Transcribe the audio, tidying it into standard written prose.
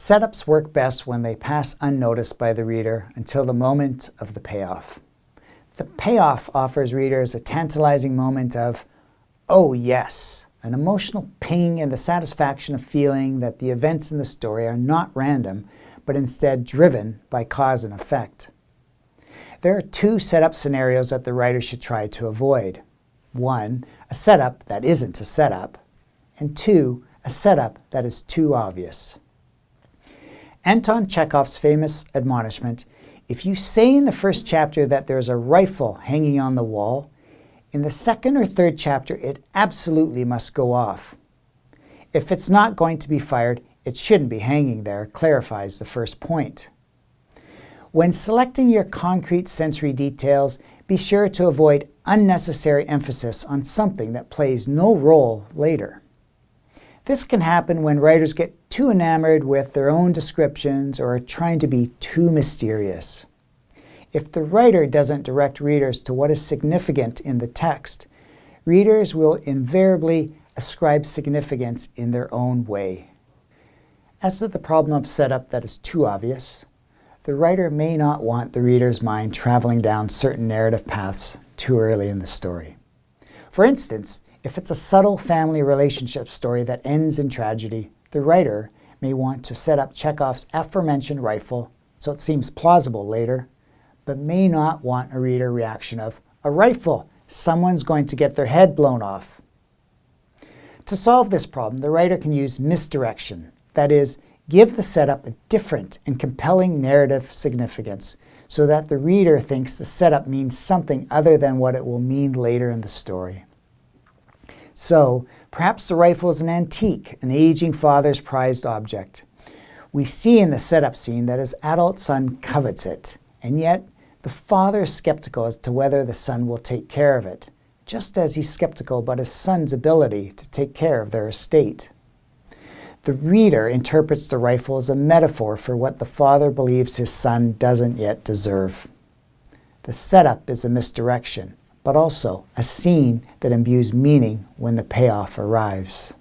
Setups work best when they pass unnoticed by the reader until the moment of the payoff. The payoff offers readers a tantalizing moment of, oh yes, an emotional ping and the satisfaction of feeling that the events in the story are not random, but instead driven by cause and effect. There are two setup scenarios that the writer should try to avoid. One, a setup that isn't a setup, and two, a setup that is too obvious. Anton Chekhov's famous admonishment, if you say in the first chapter that there's a rifle hanging on the wall, in the second or third chapter it absolutely must go off. If it's not going to be fired, it shouldn't be hanging there, clarifies the first point. When selecting your concrete sensory details, be sure to avoid unnecessary emphasis on something that plays no role later. This can happen when writers get too enamored with their own descriptions or are trying to be too mysterious. If the writer doesn't direct readers to what is significant in the text, readers will invariably ascribe significance in their own way. As to the problem of setup that is too obvious, the writer may not want the reader's mind traveling down certain narrative paths too early in the story. For instance, if it's a subtle family relationship story that ends in tragedy, the writer may want to set up Chekhov's aforementioned rifle so it seems plausible later, but may not want a reader reaction of, a rifle, someone's going to get their head blown off. To solve this problem, the writer can use misdirection, that is, give the setup a different and compelling narrative significance so that the reader thinks the setup means something other than what it will mean later in the story. So, perhaps the rifle is an antique, an aging father's prized object. We see in the setup scene that his adult son covets it, and yet the father is skeptical as to whether the son will take care of it, just as he's skeptical about his son's ability to take care of their estate. The reader interprets the rifle as a metaphor for what the father believes his son doesn't yet deserve. The setup is a misdirection, but also a scene that imbues meaning when the payoff arrives.